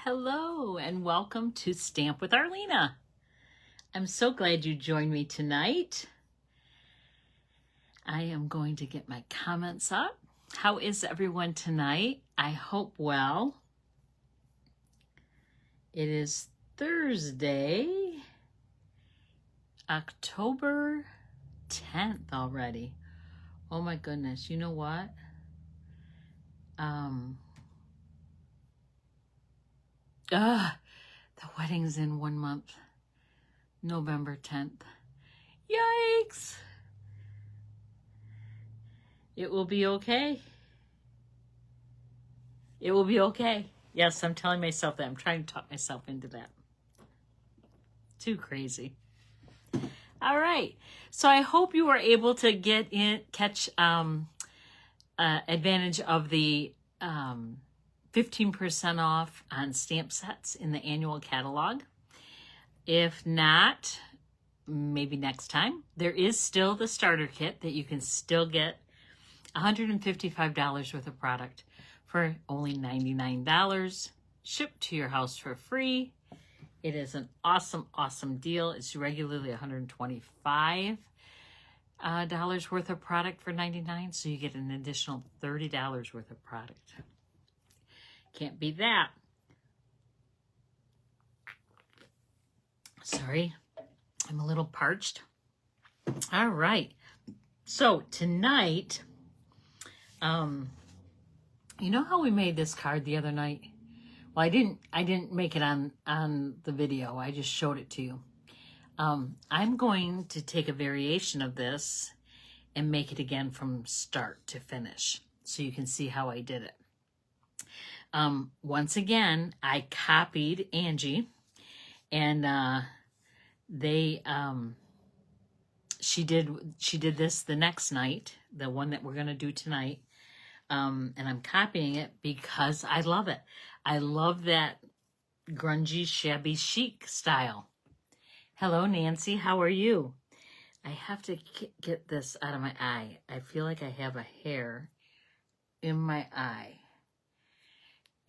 Hello and welcome to Stamp with Arlena. I'm so glad you joined me tonight. I am going to get my comments up. How is everyone tonight? I hope well. It is Thursday, October 10th already. Oh my goodness, you know what? The wedding's in 1 month, November 10th. Yikes! It will be okay. It will be okay. Yes, I'm telling myself that. I'm trying to talk myself into that. Too crazy. All right. So I hope you were able to catch advantage of the 15% off on stamp sets in the annual catalog. If not, maybe next time. There is still the starter kit that you can still get $155 worth of product for only $99, shipped to your house for free. It is an awesome, awesome deal. It's regularly $125 worth of product for $99, so you get an additional $30 worth of product. Can't beat that. Sorry, I'm a little parched. All right, so tonight, you know how we made this card the other night? Well, I didn't make it on the video. I just showed it to you. I'm going to take a variation of this and make it again from start to finish so you can see how I did it. Once again, I copied Angie, and she did this the next night, the one that we're going to do tonight. And I'm copying it because I love it. I love that grungy, shabby chic style. Hello, Nancy. How are you? I have to get this out of my eye. I feel like I have a hair in my eye.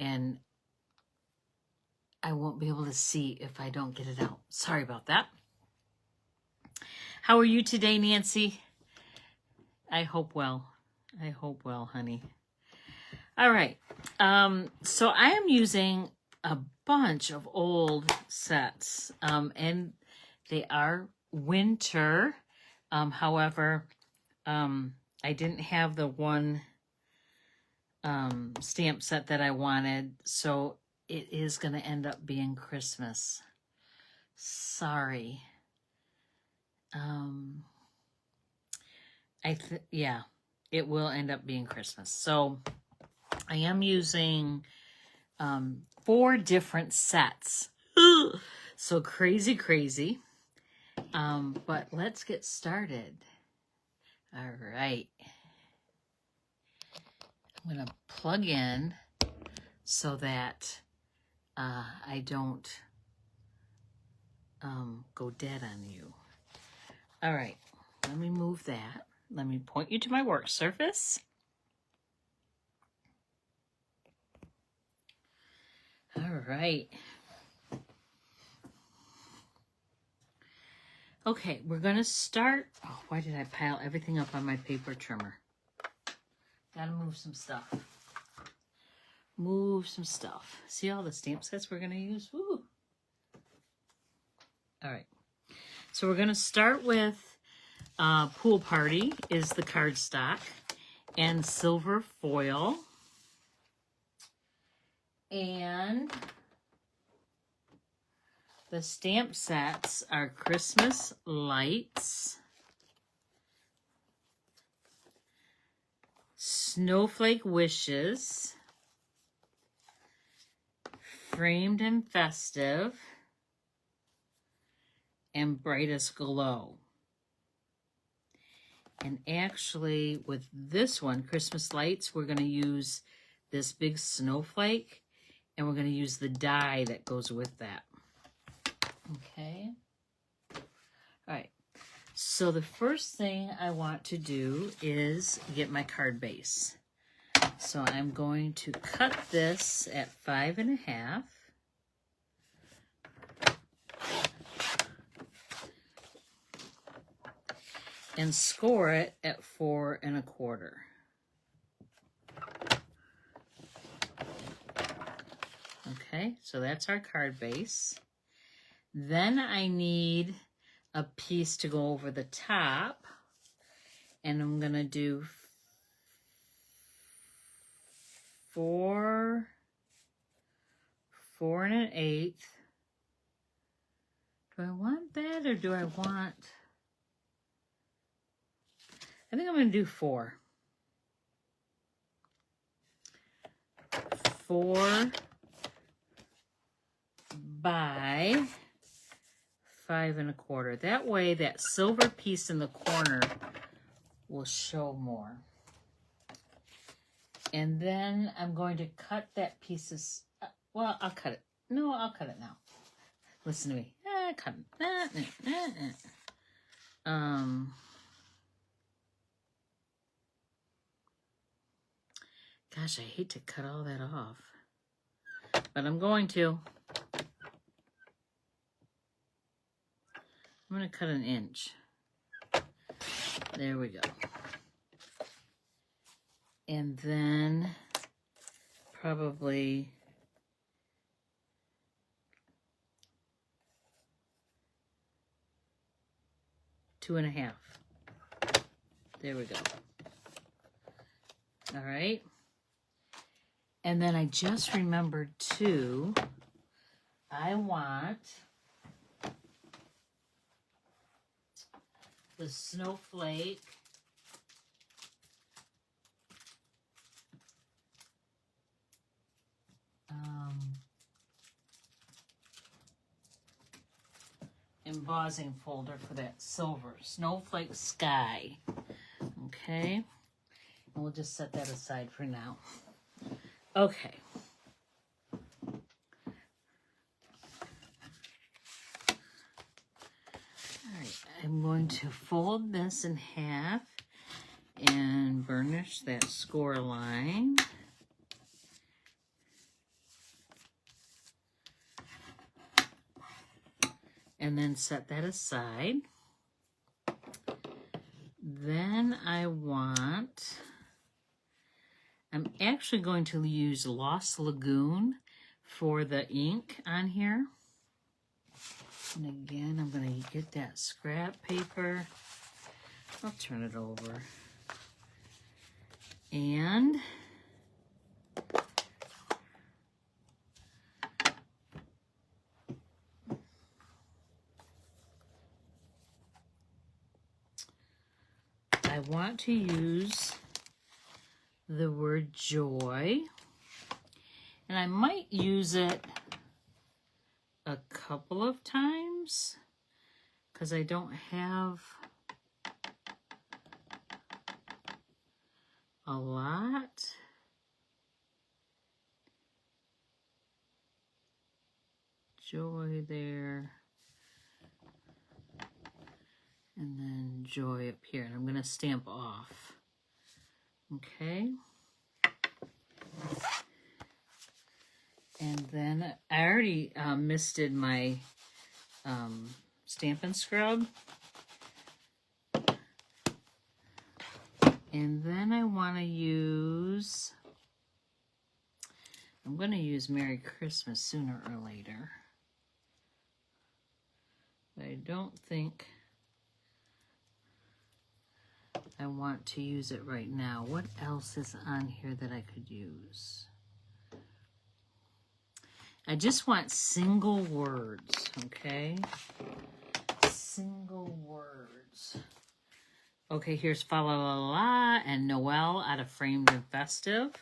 And I won't be able to see if I don't get it out. Sorry about that. How are you today, Nancy? I hope well. I hope well, honey. All right. So I am using a bunch of old sets, and they are winter. However, I didn't have the one stamp set that I wanted, so it is going to end up being Christmas. Sorry. Yeah, it will end up being Christmas. So I am using 4 different sets. So crazy. But let's get started. All right. I'm going to plug in so that I don't go dead on you. All right. Let me move that. Let me point you to my work surface. All right. Okay, we're going to start. Oh, why did I pile everything up on my paper trimmer? Gotta move some stuff. See all the stamp sets we're going to use? Woo! All right. So we're going to start with Pool Party is the cardstock and silver foil. And the stamp sets are Christmas Lights, Snowflake Wishes, Framed and Festive, and Brightest Glow. And actually, with this one, Christmas Lights, we're going to use this big snowflake, and we're going to use the die that goes with that. Okay. All right. So the first thing I want to do is get my card base. So I'm going to cut this at 5 1/2. and score it at 4 1/4. Okay, so that's our card base. Then I need a piece to go over the top, and I'm gonna do 4 1/8. Do I want that, or do I want... I think I'm going to do 4. 4 by 5 1/4. That way, that silver piece in the corner will show more. And then I'm going to cut that piece. Well, I'll cut it. No, I'll cut it now. Listen to me. Cut it. Gosh, I hate to cut all that off, but I'm going to. I'm going to cut 1 inch. There we go. And then probably 2 1/2. There we go. All right. And then I just remembered too, I want the snowflake embossing folder for that silver snowflake sky. Okay. And we'll just set that aside for now. Okay. All right, I'm going to fold this in half and burnish that score line. And then set that aside. Then I'm actually going to use Lost Lagoon for the ink on here. And again, I'm going to get that scrap paper. I'll turn it over. And I want to use the word joy, and I might use it a couple of times because I don't have a lot. Joy there. And then joy up here. And I'm going to stamp off. Okay. And then I already misted my Stampin' Scrub. And then I want to use, I'm going to use Merry Christmas sooner or later. But I don't think I want to use it right now. What else is on here that I could use? I just want single words, okay? Single words. Okay, here's Fa La La La and Noel out of Framed and Festive.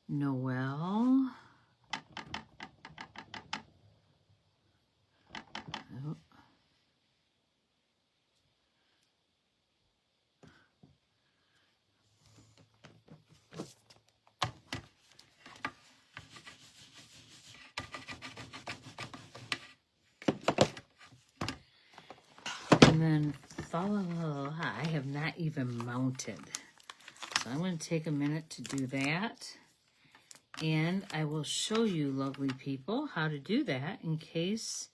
Noel. Oh. And then Fa La La La, I have not even mounted. So I'm going to take a minute to do that. And I will show you, lovely people, how to do that in case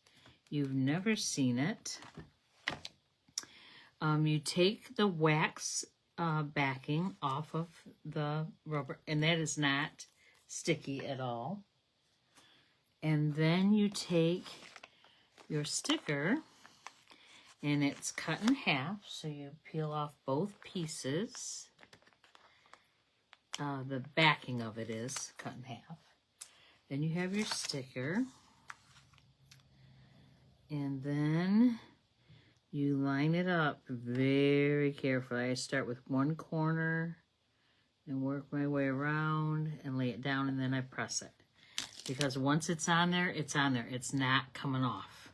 you've never seen it. You take the wax backing off of the rubber, and that is not sticky at all. And then you take your sticker, and it's cut in half, so you peel off both pieces. The backing of it is cut in half. Then you have your sticker, and then you line it up very carefully. I start with one corner and work my way around and lay it down, and then I press it. Because once it's on there, it's on there. It's not coming off.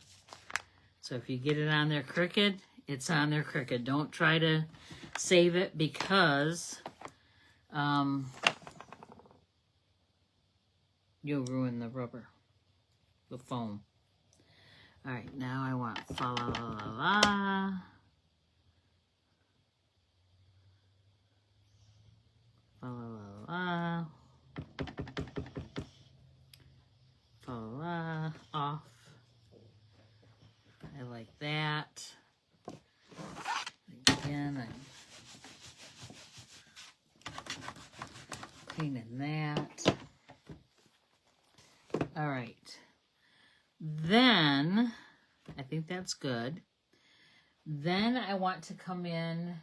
So if you get it on there crooked, it's on there crooked. Don't try to save it because you'll ruin the rubber, the foam. All right, now I want fa la la la la. Fa la la la. Fa la la. Off. I like that. Again, I'm cleaning that. All right. Then, I think that's good. Then I want to come in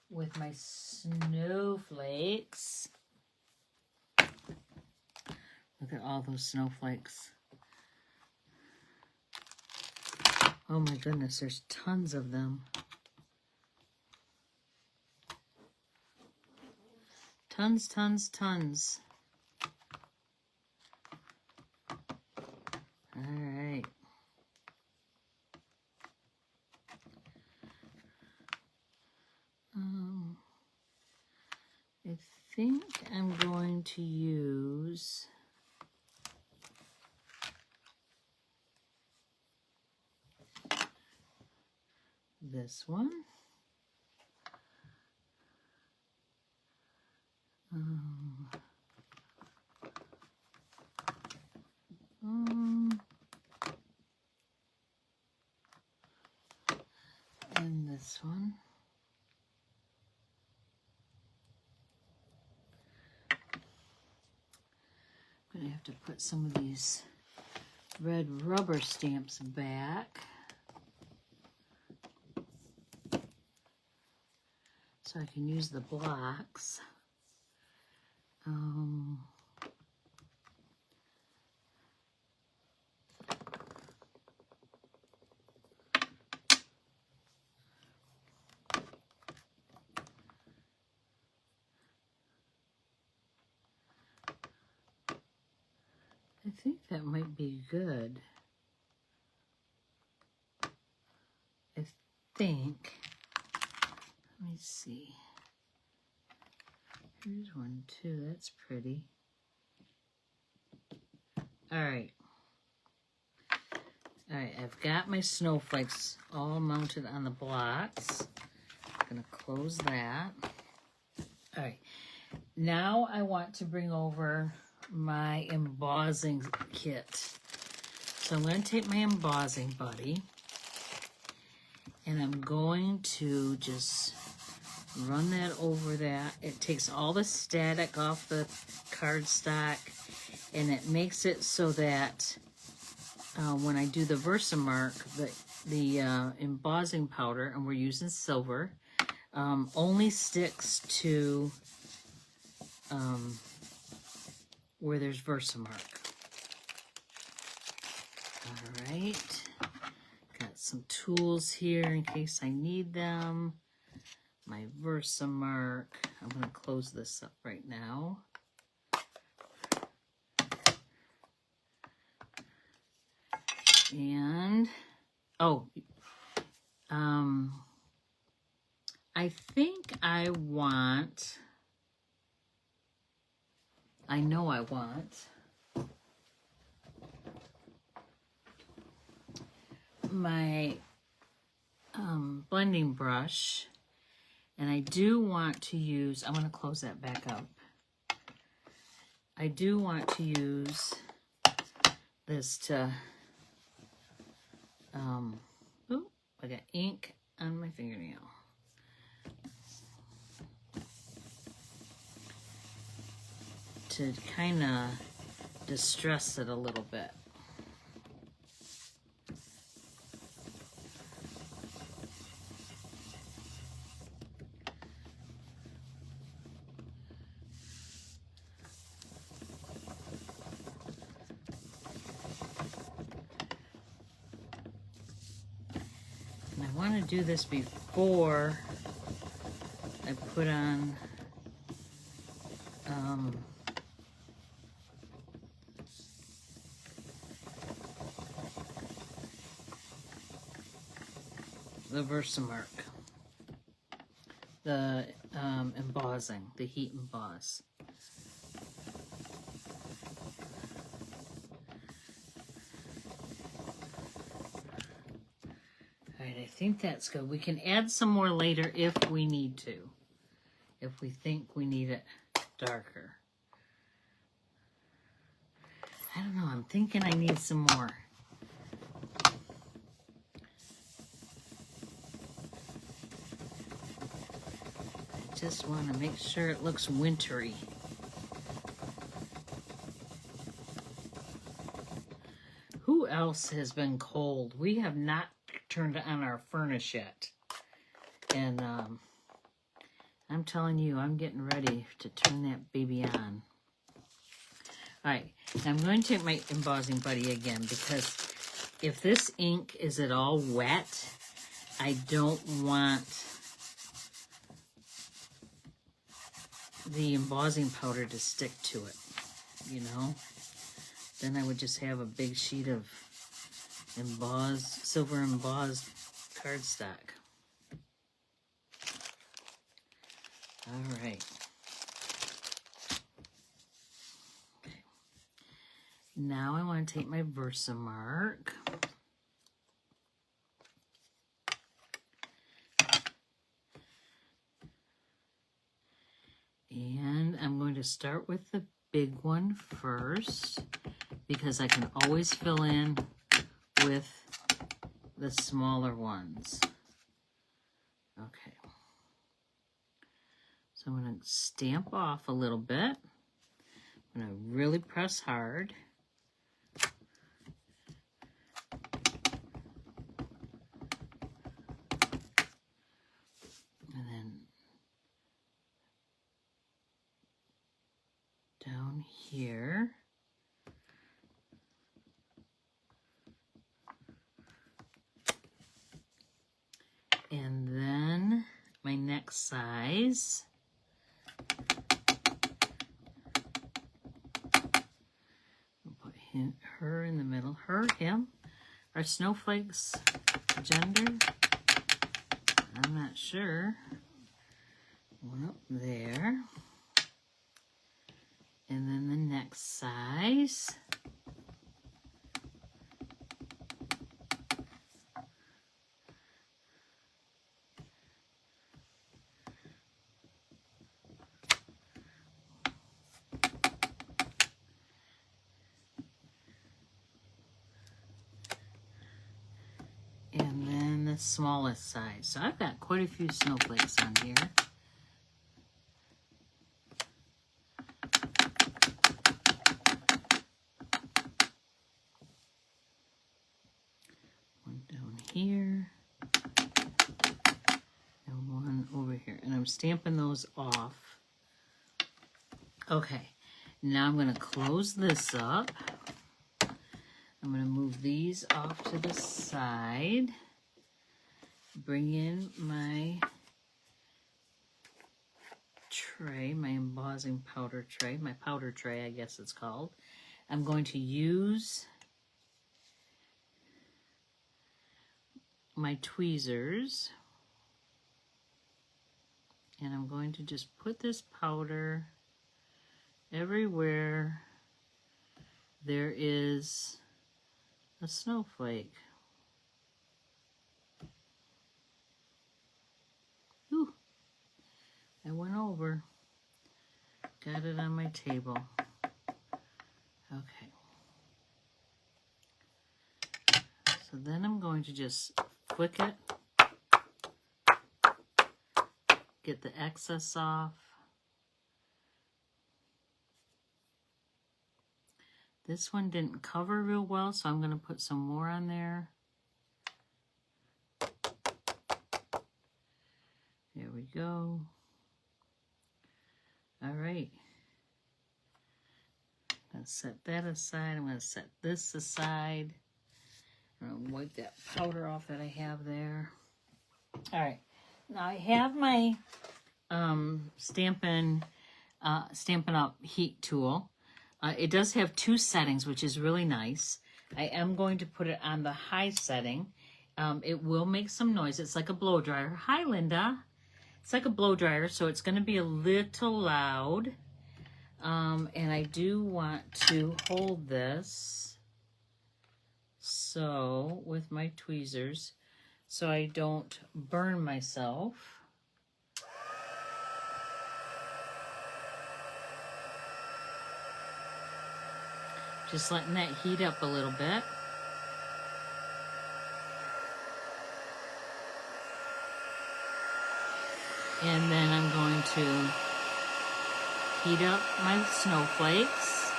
with my snowflakes. Look at all those snowflakes. Oh my goodness, there's tons of them. Tons, tons, tons. All right. I think I'm going to use this one. And this one. I'm going to have to put some of these red rubber stamps back so I can use the blocks. I think that might be good. I think. Let me see. Here's one too. That's pretty. All right. All right, I've got my snowflakes all mounted on the blocks. I'm going to close that. All right. Now I want to bring over my embossing kit. So I'm going to take my embossing buddy and I'm going to just run that over that. It takes all the static off the cardstock and it makes it so that when I do the Versamark, the embossing powder, and we're using silver, only sticks to where there's Versamark. All right, got some tools here in case I need them. My Versamark. I'm going to close this up right now. And, I think I want, I know I want my blending brush, and I do want to use, I'm going to close that back up. I do want to use this to, oh, I got ink on my fingernail. To kind of distress it a little bit. And I want to do this before I put on the Versamark, the embossing, the heat emboss. All right, I think that's good. We can add some more later if we need to, if we think we need it darker. I don't know, I'm thinking I need some more. I just want to make sure it looks wintry. Who else has been cold? We have not turned on our furnace yet. And I'm telling you, I'm getting ready to turn that baby on. All right, now I'm going to take my embossing buddy again, because if this ink is at all wet, I don't want the embossing powder to stick to it, you know? Then I would just have a big sheet of embossed, silver embossed cardstock. All right. Okay. Now I want to take my Versamark. And I'm going to start with the big one first, because I can always fill in with the smaller ones. Okay. So I'm going to stamp off a little bit. I'm going to really press hard. And then down here. And then my next size. I'll put her in the middle. Her, him. Are snowflakes gender? I'm not sure. One up there. And then the next size. And then the smallest size. So I've got quite a few snowflakes on here. One down here. And one over here. And I'm stamping those off. Okay. Now I'm going to close this up. I'm going to move these off to the side. Bring in my tray, my embossing powder tray, my powder tray, I guess it's called. I'm going to use my tweezers, and I'm going to just put this powder everywhere there is a snowflake. Ooh, I went over. Got it on my table. Okay. So then I'm going to just flick it, get the excess off. This one didn't cover real well, so I'm going to put some more on there. There we go. All right. I'm going to set that aside. I'm going to set this aside. I'm going to wipe that powder off that I have there. All right. Now I have my Stampin' Up! Heat tool. It does have 2 settings, which is really nice. I am going to put it on the high setting. It will make some noise. It's like a blow dryer. Hi, Linda. It's like a blow dryer, so it's going to be a little loud. And I do want to hold this so with my tweezers so I don't burn myself. Just letting that heat up a little bit. And then I'm going to heat up my snowflakes.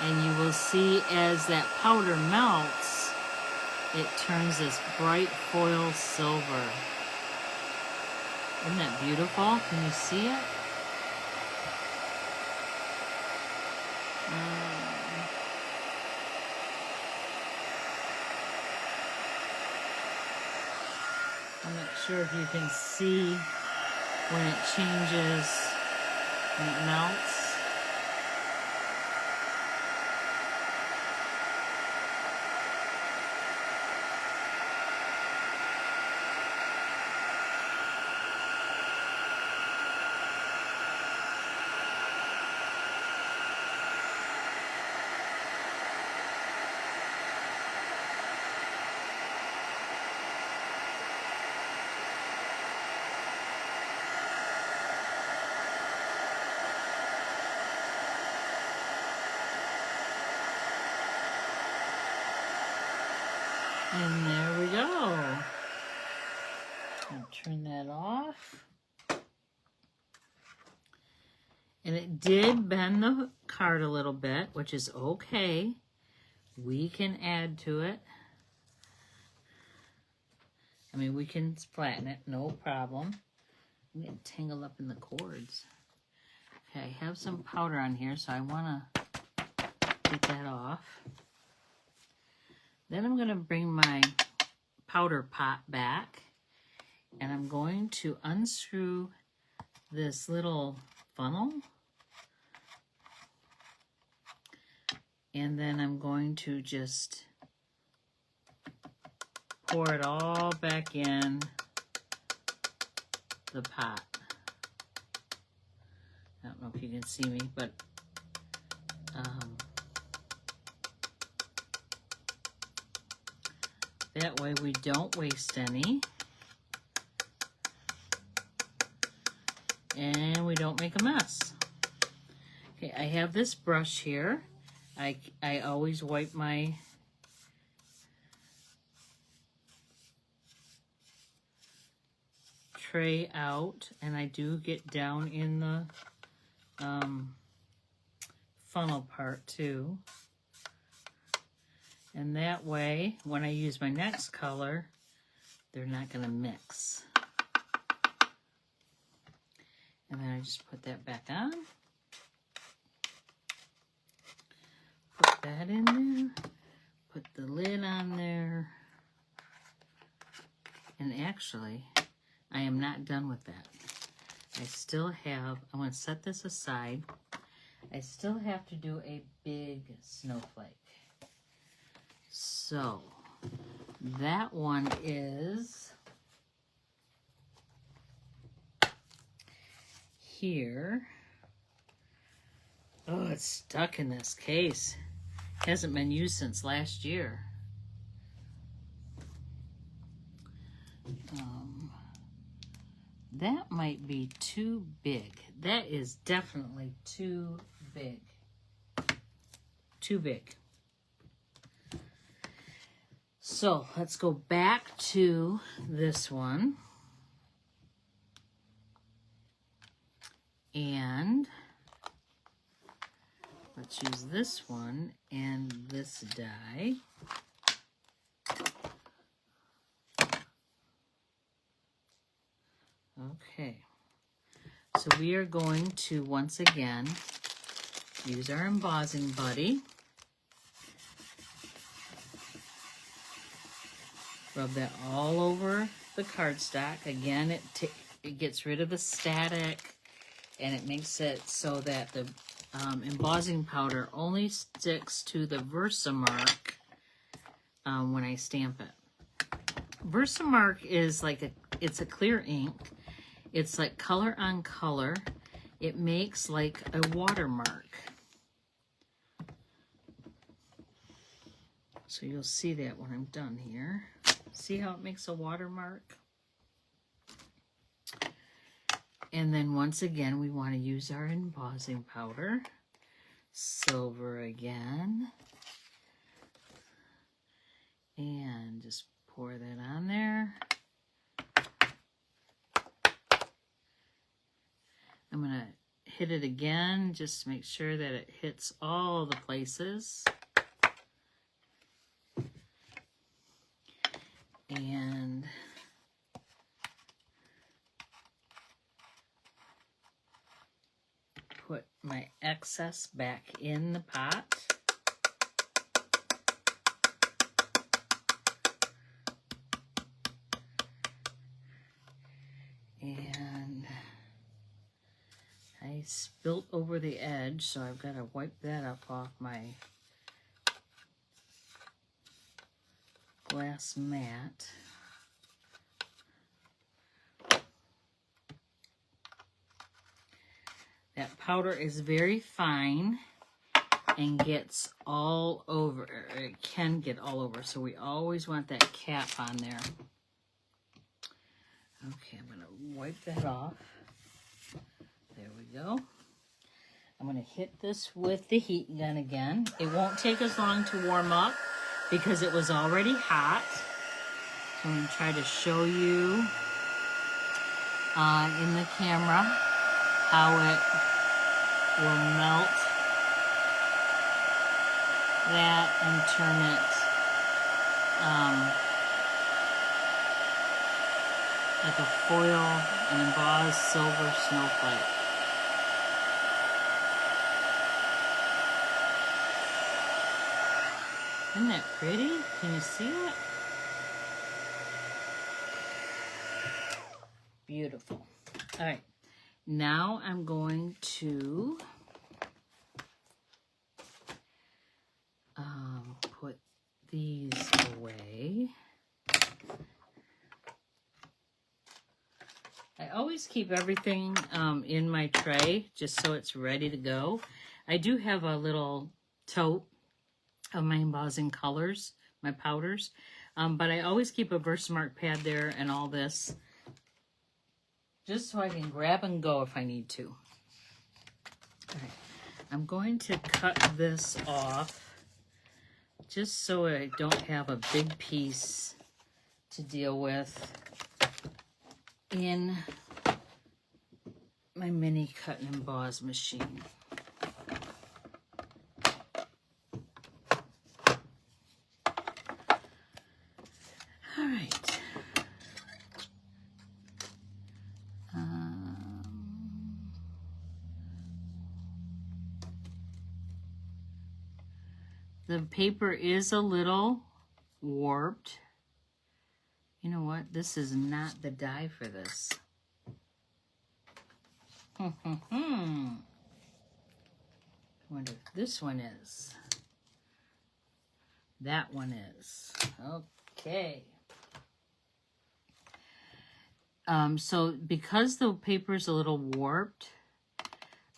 And you will see as that powder melts, it turns this bright foil silver. Isn't that beautiful? Can you see it? I'm not sure if you can see when it changes, when it melts. And there we go. I'll turn that off. And it did bend the card a little bit, which is okay. We can add to it. I mean, we can flatten it, no problem. I'm getting tangled up in the cords. Okay, I have some powder on here, so I want to get that off. Then I'm going to bring my powder pot back, and I'm going to unscrew this little funnel. And then I'm going to just pour it all back in the pot. I don't know if you can see me, but that way we don't waste any. And we don't make a mess. Okay, I have this brush here. I always wipe my tray out, and I do get down in the funnel part too. And that way, when I use my next color, they're not going to mix. And then I just put that back on. Put that in there. Put the lid on there. And actually, I am not done with that. I still have, I'm going to set this aside. I still have to do a big snowflake. So, that one is here. Oh, it's stuck in this case. Hasn't been used since last year. That might be too big. That is definitely too big. too big. So let's go back to this one. And let's use this one and this die. Okay. So we are going to, once again, use our embossing buddy. Rub that all over the cardstock. Again, it gets rid of the static, and it makes it so that the embossing powder only sticks to the Versamark when I stamp it. Versamark is like it's a clear ink. It's like color on color. It makes like a watermark. So you'll see that when I'm done here. See how it makes a watermark? And then once again, we want to use our embossing powder. Silver again. And just pour that on there. I'm going to hit it again just to make sure that it hits all the places. And put my excess back in the pot. And I spilt over the edge, so I've got to wipe that up off my glass mat. That powder is very fine and gets all over. It can get all over, so we always want that cap on there. Okay, I'm going to wipe that off. There we go. I'm going to hit this with the heat gun again. It won't take as long to warm up because it was already hot. So I'm going to try to show you in the camera how it will melt that and turn it like a foil and embossed silver snowflake. Isn't that pretty? Can you see it? Beautiful. All right. Now I'm going to put these away. I always keep everything in my tray just so it's ready to go. I do have a little tote of my embossing colors, my powders, but I always keep a Versamark pad there and all this just so I can grab and go if I need to. All right. I'm going to cut this off just so I don't have a big piece to deal with in my mini cut and emboss machine. All right. The paper is a little warped. You know what? This is not the die for this. I wonder if this one is. That one is. Okay. So because the paper is a little warped,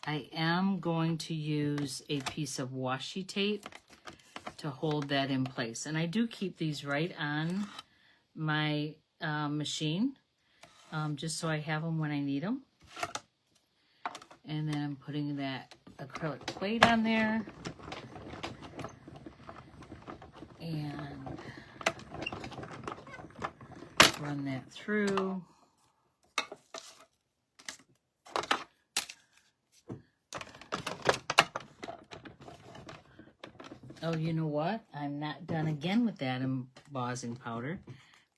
I am going to use a piece of washi tape to hold that in place. And I do keep these right on my machine, just so I have them when I need them. And then I'm putting that acrylic plate on there. And run that through. Oh, you know what? I'm not done again with that embossing powder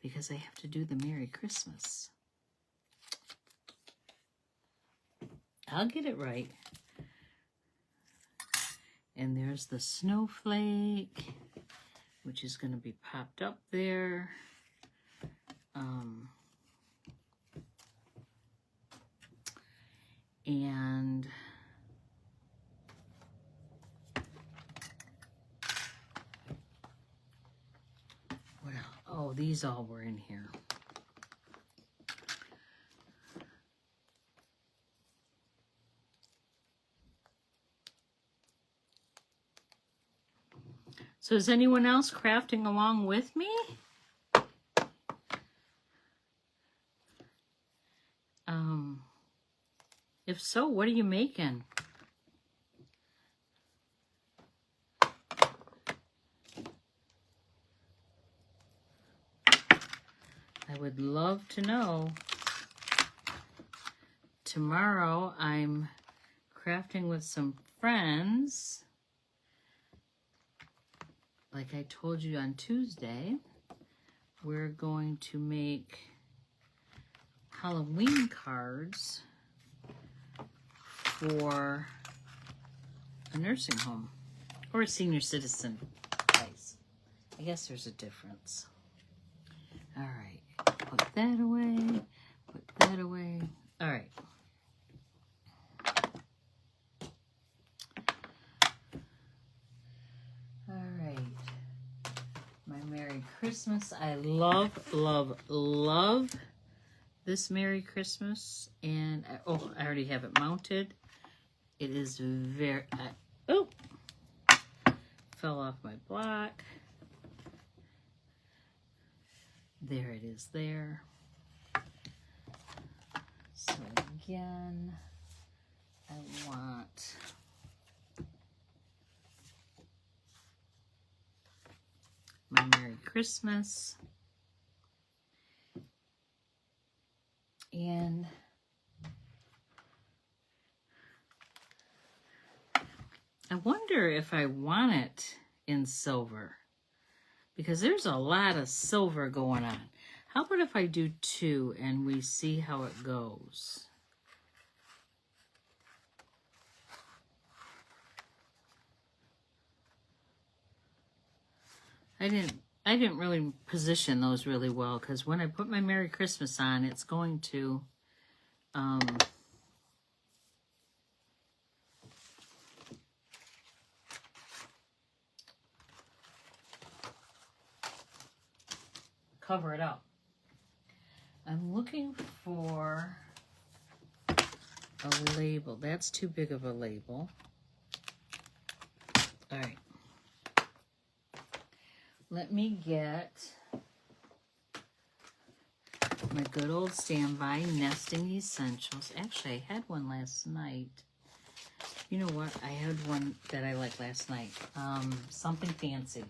because I have to do the Merry Christmas. I'll get it right. And there's the snowflake, which is going to be popped up there. And what else? Oh, these all were in here. So is anyone else crafting along with me? If so, what are you making? I would love to know. Tomorrow I'm crafting with some friends. Like I told you on Tuesday, we're going to make Halloween cards for a nursing home or a senior citizen place. I guess there's a difference. All right, put that away, put that away. All right. All right. My Merry Christmas. I love, love, love this Merry Christmas. And, oh, I already have it mounted. It is very, oh, fell off my block. There it is there. So again, I want my Merry Christmas. And I wonder if I want it in silver, because there's a lot of silver going on. How about if I do 2 and we see how it goes? I didn't really position those really well, because when I put my Merry Christmas on, it's going to cover it up. I'm looking for a label. That's too big of a label. All right. Let me get my good old standby nesting essentials. Actually, I had one last night. You know what? I had one that I liked last night. Something fancy.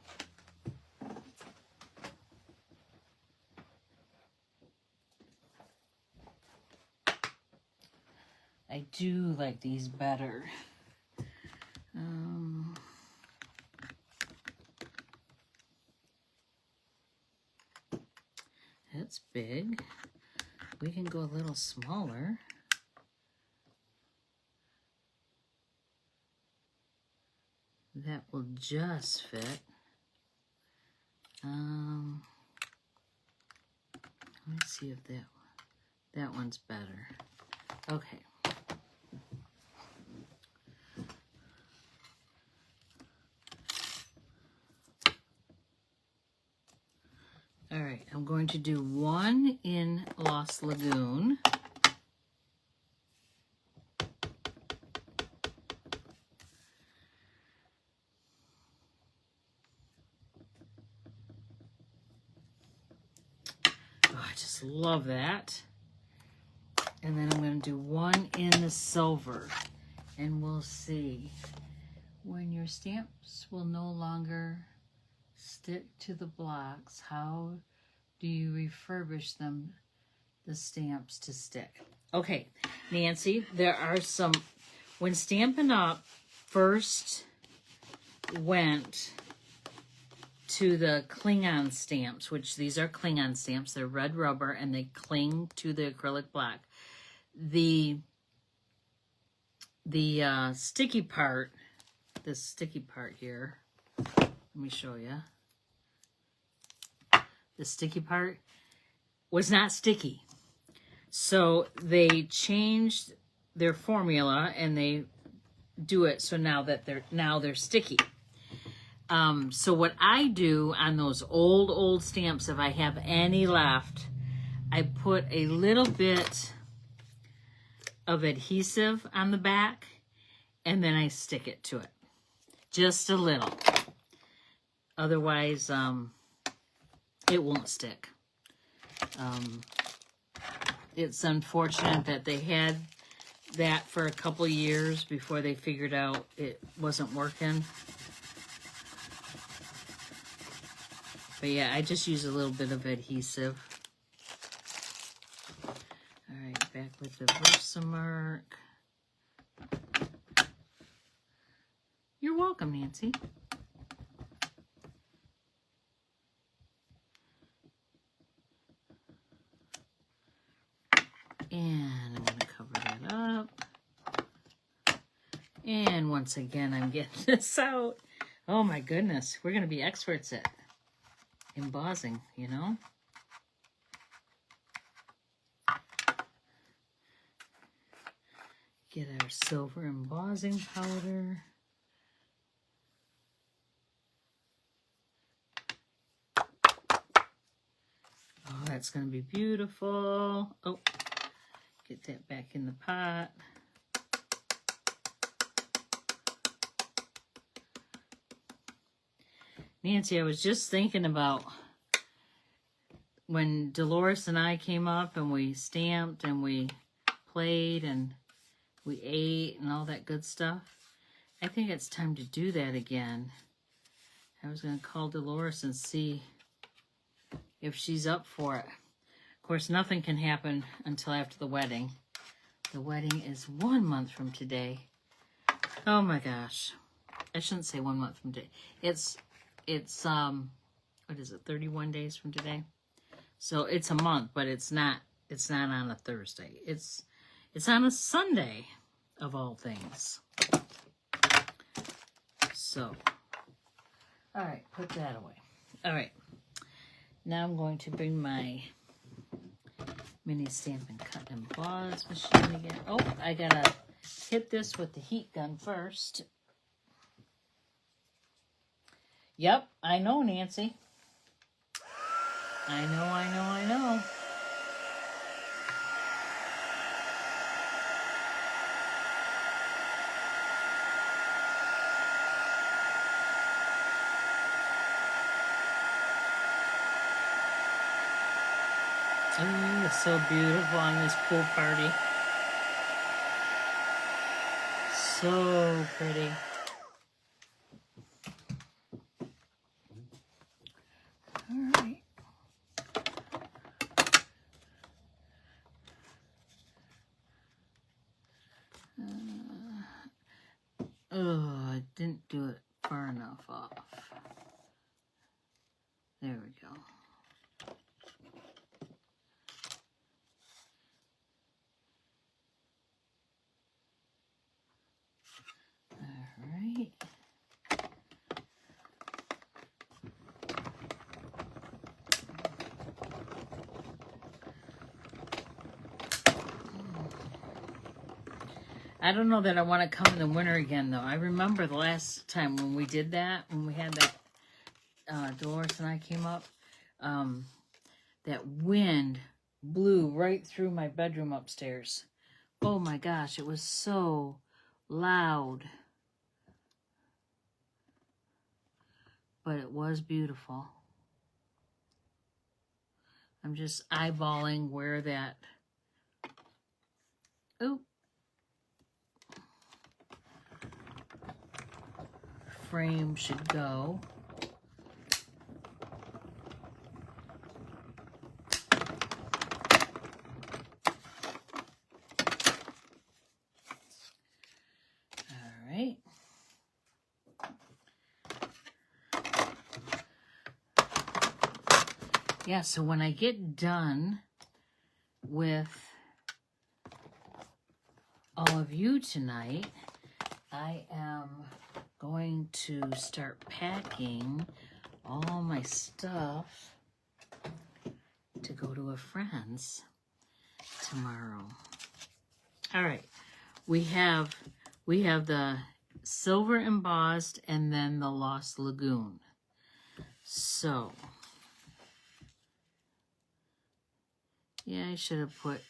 I do like these better. That's big. We can go a little smaller. That will just fit. Let me see if that one's better. Okay. All right, I'm going to do 1 in Lost Lagoon. Oh, I just love that. And then I'm going to do 1 in the silver. And we'll see when your stamps will no longer Stick to the blocks. How do you refurbish them, the stamps to stick? Okay, Nancy, there are some, when Stampin' Up! First went to the Klingon stamps, which these are Klingon stamps, they're red rubber and they cling to the acrylic block. The sticky part, this sticky part here, let me show you. The sticky part was not sticky. So they changed their formula and they do it so now that they're sticky. So what I do on those old stamps, if I have any left, I put a little bit of adhesive on the back and then I stick it to it. Just a little. Otherwise, it won't stick. It's unfortunate that they had that for a couple years before they figured out it wasn't working. But yeah, I just use a little bit of adhesive. All right, back with the Versamark. You're welcome, Nancy. And I'm going to cover that up. And once again, I'm getting this out. Oh my goodness, we're going to be experts at embossing, you know? Get our silver embossing powder. Oh, that's going to be beautiful. Oh, get that back in the pot. Nancy, I was just thinking about when Dolores and I came up and we stamped and we played and we ate and all that good stuff. I think it's time to do that again. I was going to call Dolores and see if she's up for it. Of course, nothing can happen until after the wedding. The wedding is 1 month from today. Oh my gosh. I shouldn't say 1 month from today. It's what is it, 31 days from today? So it's a month, but it's not on a Thursday. It's on a Sunday, of all things. So, all right, put that away. All right, now I'm going to bring my mini Stampin' Cut and Emboss machine again. Oh, I gotta hit this with the heat gun first. Yep, I know, Nancy. I know. Oh, it's so beautiful on this pool party. So pretty. All right. Oh, I didn't do it far enough off. There we go. All right. I don't know that I want to come in the winter again, though. I remember the last time when we did that, when we had that, Dolores and I came up, that wind blew right through my bedroom upstairs. Oh my gosh, it was so loud. But it was beautiful. I'm just eyeballing where that... Oh. Frame should go. yeah, so when I get done with all of you tonight, I am going to start packing all my stuff to go to a friend's tomorrow. All right, we have the silver embossed and then the Lost Lagoon. So, yeah, I should have put,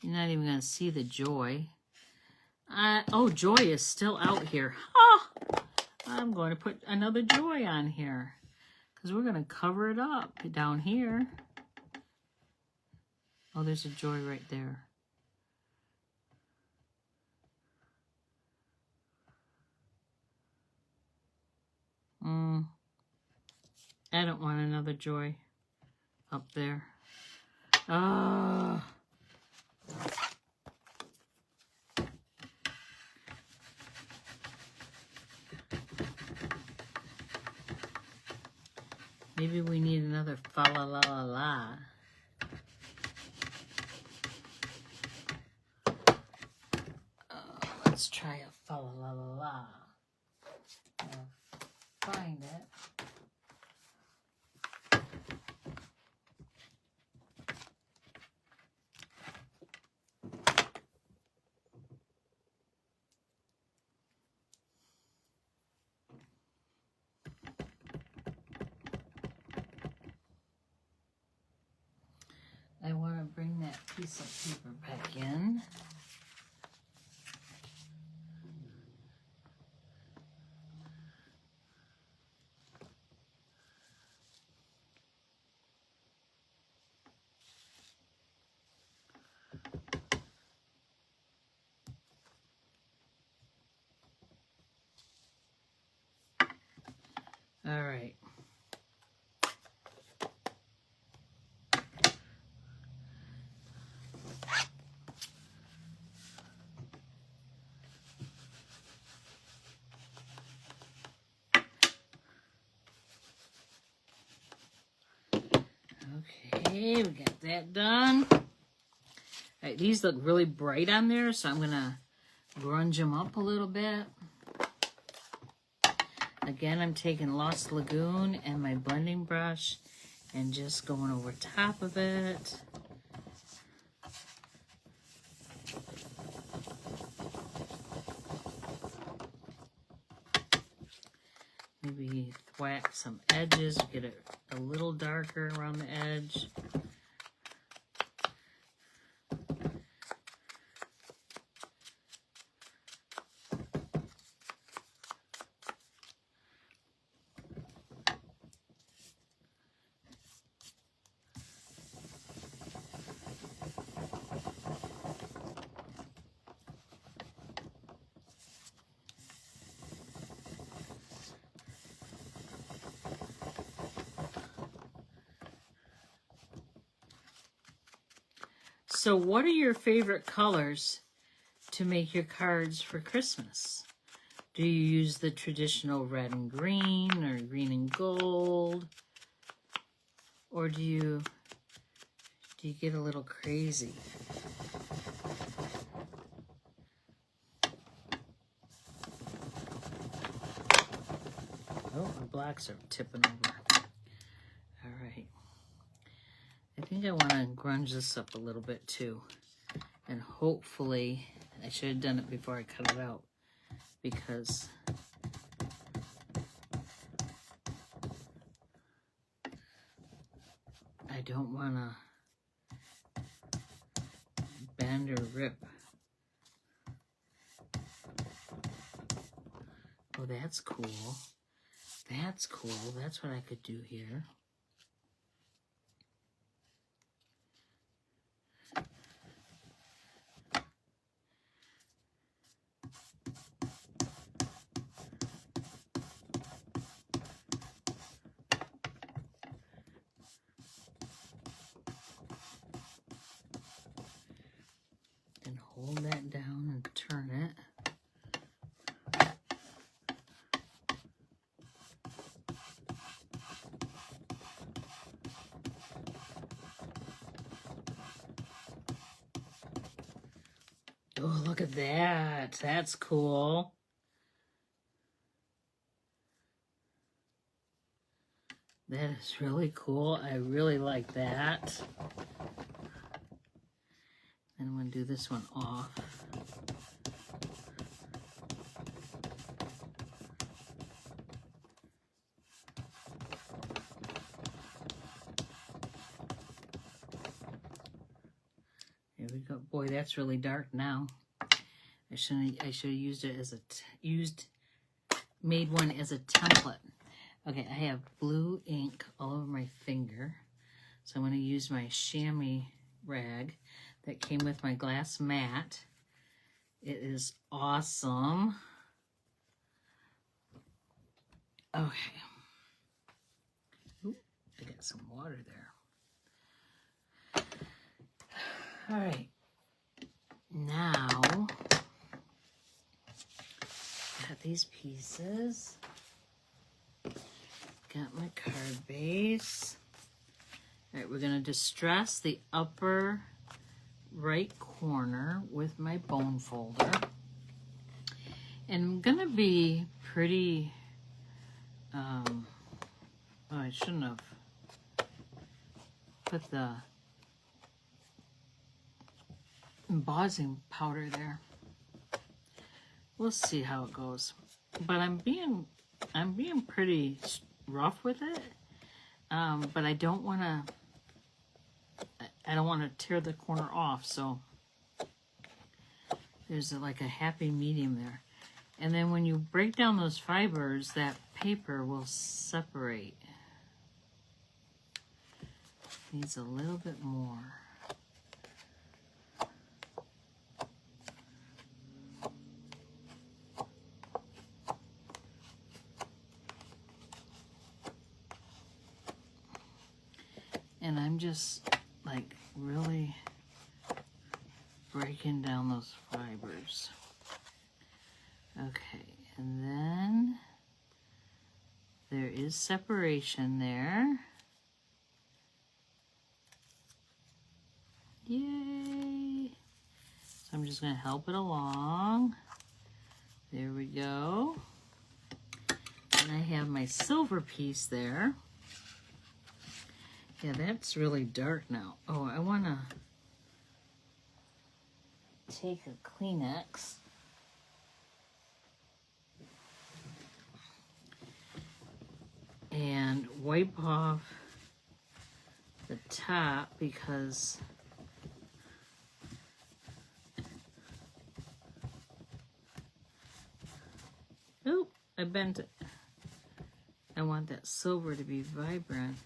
you're not even going to see the Joy. Oh, Joy is still out here. Oh, I'm going to put another Joy on here because we're going to cover it up down here. Oh, there's a Joy right there. I don't want another Joy up there. Oh. Maybe we need another fa la la la la. Let's try a fa la la la la. I'll find it. I want to bring that piece of paper back in. All right. Okay, we got that done. All right, these look really bright on there, so I'm gonna grunge them up a little bit. Again, I'm taking Lost Lagoon and my blending brush and just going over top of it. Maybe thwack some edges, get it a little darker around the edge. So what are your favorite colors to make your cards for Christmas? Do you use the traditional red and green or green and gold? Or do you get a little crazy? Oh, my blocks are tipping over. All right. I think I want to grunge this up a little bit too. And hopefully, I should have done it before I cut it out, because I don't want to bend or rip. Oh, that's cool. That's cool. That's what I could do here. And hold that down and turn it. Oh, look at that. That's cool. That is really cool. I really like that. And I'm going to do this one off. There we go. Boy, that's really dark now. I should have used it as made one as a template. Okay, I have blue ink all over my finger. So I'm going to use my chamois rag that came with my glass mat. It is awesome. Okay. Ooh, I got some water there. All right. Now, got these pieces. Got my card base. All right, we're going to distress the upper right corner with my bone folder. And I'm going to be pretty, oh, I shouldn't have put the embossing powder there. We'll see how it goes. But I'm being pretty rough with it. But I don't want to tear the corner off, so there's like a happy medium there. And then when you break down those fibers, that paper will separate. Needs a little bit more. And I'm just like really breaking down those fibers. Okay, and then there is separation there. Yay! So I'm just going to help it along. There we go. And I have my silver piece there. Yeah, that's really dark now. Oh, I want to take a Kleenex and wipe off the top because oop, I bent it. I want that silver to be vibrant.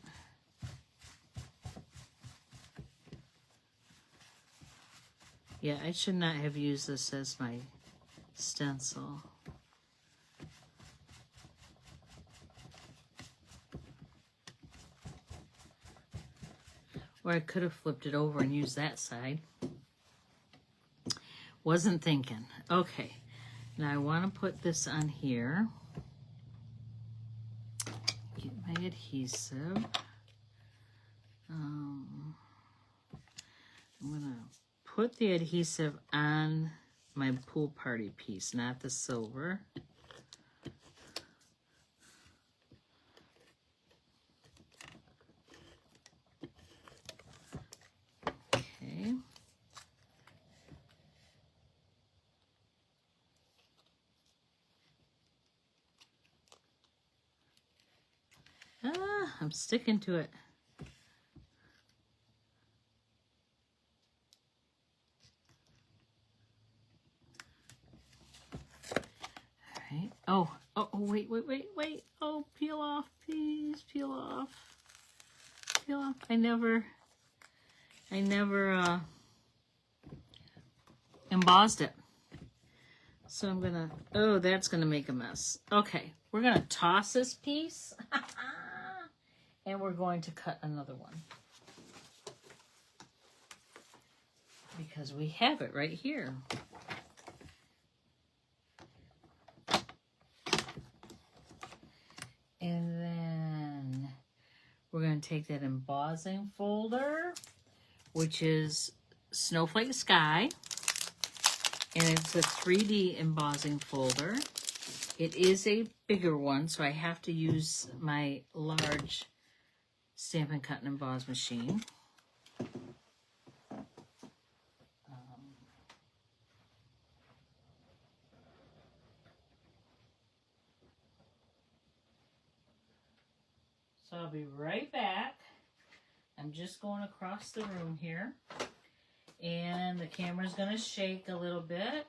Yeah, I should not have used this as my stencil. Or I could have flipped it over and used that side. Wasn't thinking. Okay, now I want to put this on here. Get my adhesive. I'm going to put the adhesive on my pool party piece, not the silver. Okay. Ah, I'm sticking to it. Oh, wait. Oh, peel off, please, peel off. Peel off. I never embossed it. So I'm gonna, oh, that's gonna make a mess. Okay, we're gonna toss this piece and we're going to cut another one. Because we have it right here. And then we're going to take that embossing folder, which is Snowflake Sky. And it's a 3D embossing folder. It is a bigger one, so I have to use my large Stampin' Cut and Emboss machine. So I'll be right back. I'm just going across the room here. And the camera's going to shake a little bit.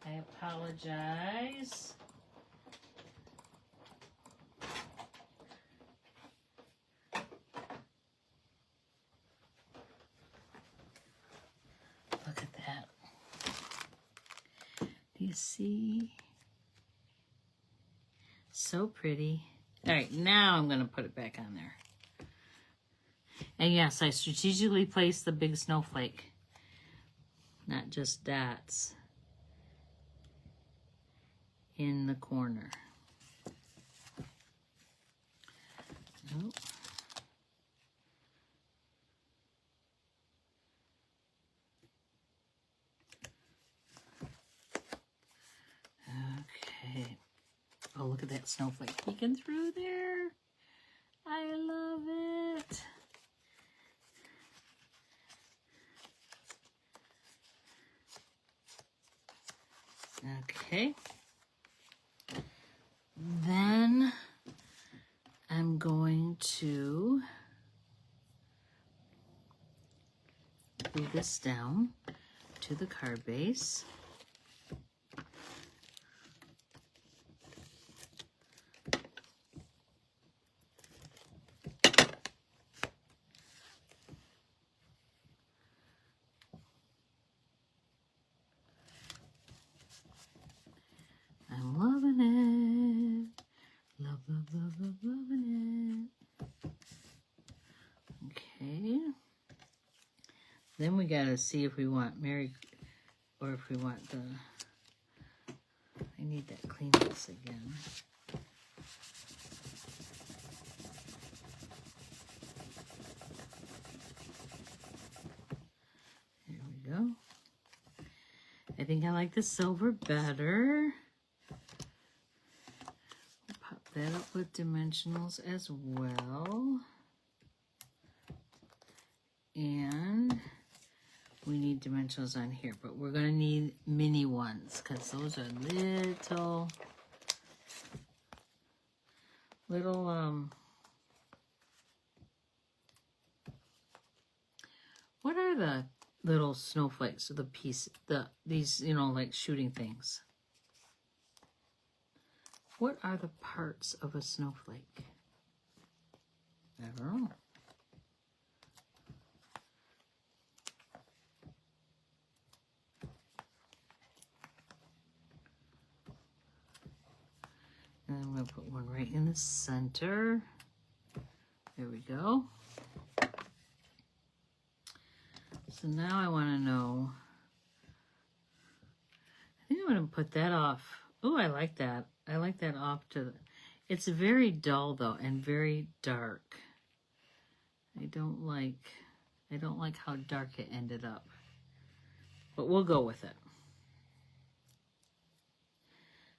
I apologize. Look at that. Do you see? So pretty. All right, now I'm going to put it back on there. And yes, I strategically placed the big snowflake, not just dots, in the corner. Nope. Okay. Oh, look at that snowflake peeking through there. I love it. Okay. Then I'm going to glue this down to the card base. I'm loving it. Love, love, love, love, loving it. Okay. Then we gotta see if we want Mary, or if we want the, I need that Kleenex again. There we go. I think I like the silver better. Pop that up with dimensionals as well. And we need dimensionals on here, but we're going to need mini ones because those are little, what are the little snowflakes, or these, you know, like shooting things? What are the parts of a snowflake? I don't know. And I'm going to put one right in the center. There we go. So now I want to know, I think I'm going to put that off. Oh, I like that. I like that off to the, it's very dull though and very dark. I don't like how dark it ended up. But we'll go with it.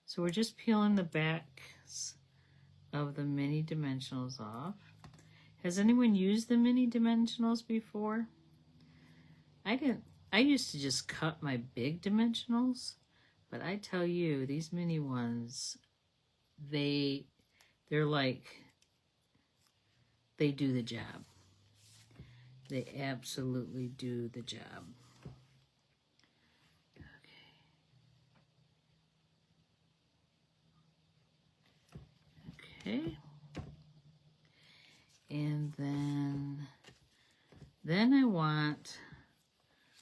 So we're just peeling the backs of the mini dimensionals off. Has anyone used the mini dimensionals before? I didn't. I used to just cut my big dimensionals, but I tell you, these mini ones, they're like, they do the job. They absolutely do the job. Okay. And then I want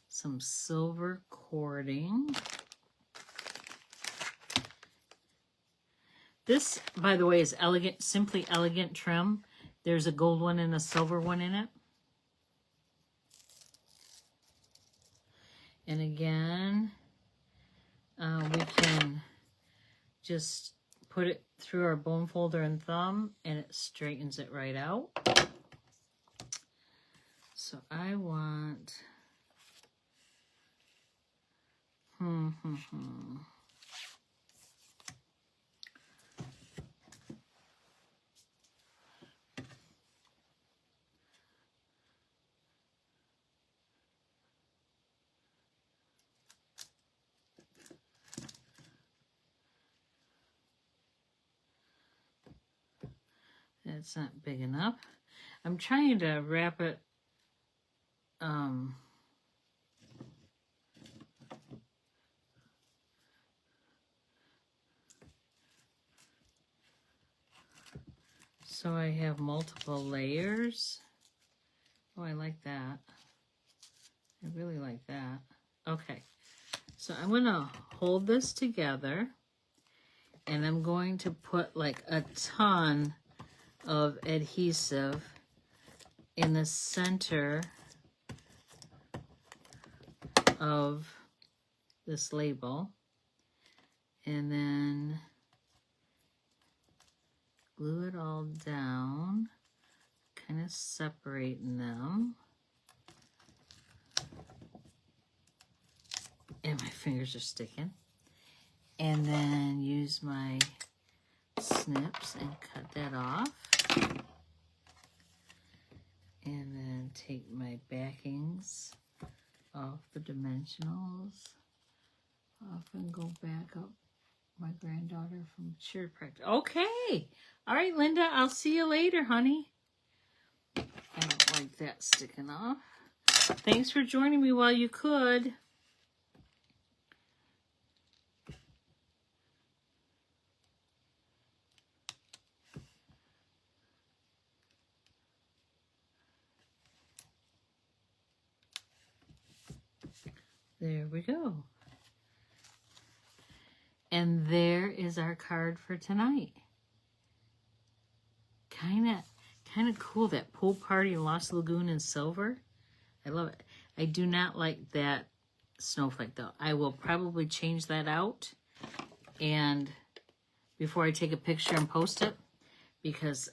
some silver cording. This, by the way, is elegant, Simply Elegant trim. There's a gold one and a silver one in it. And again, we can just put it through our bone folder and thumb, and it straightens it right out. So I want That's not big enough. I'm trying to wrap it. So I have multiple layers. Oh, I like that. I really like that. Okay, so I'm going to hold this together, and I'm going to put like a ton of adhesive in the center of this label, and then glue it all down, kind of separating them. And my fingers are sticking. And then use my snips and cut that off. And then take my backings off the dimensionals off and go back up. My granddaughter from cheer practice. Okay. All right, Linda, I'll see you later, honey. I don't like that sticking off. Thanks for joining me while you could. There we go. And there is our card for tonight. Kind of cool, that pool party in Lost Lagoon in silver. I love it. I do not like that snowflake though. I will probably change that out and before I take a picture and post it, because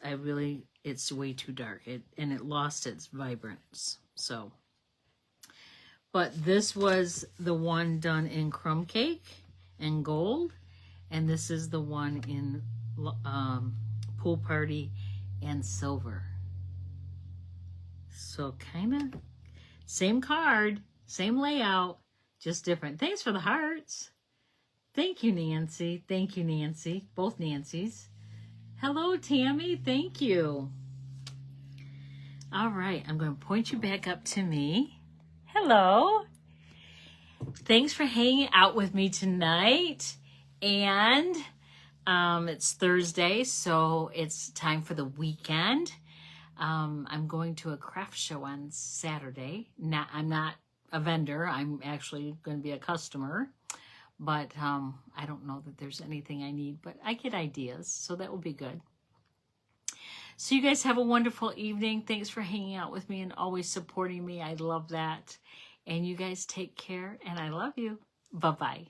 it's way too dark. And it lost its vibrance. So, but this was the one done in crumb cake and gold, and this is the one in pool party and silver. So kind of same card, same layout, just different. Thanks for the hearts. Thank you, Nancy. Thank you, Nancy. Both Nancys. Hello, Tammy. Thank you. All right, I'm going to point you back up to me. Hello. Thanks for hanging out with me tonight. And it's Thursday, so it's time for the weekend. I'm going to a craft show on Saturday. I'm not a vendor. I'm actually going to be a customer. But I don't know that there's anything I need, but I get ideas, so that will be good. So you guys have a wonderful evening. Thanks for hanging out with me and always supporting me. I love that. And you guys take care, and I love you. Bye-bye.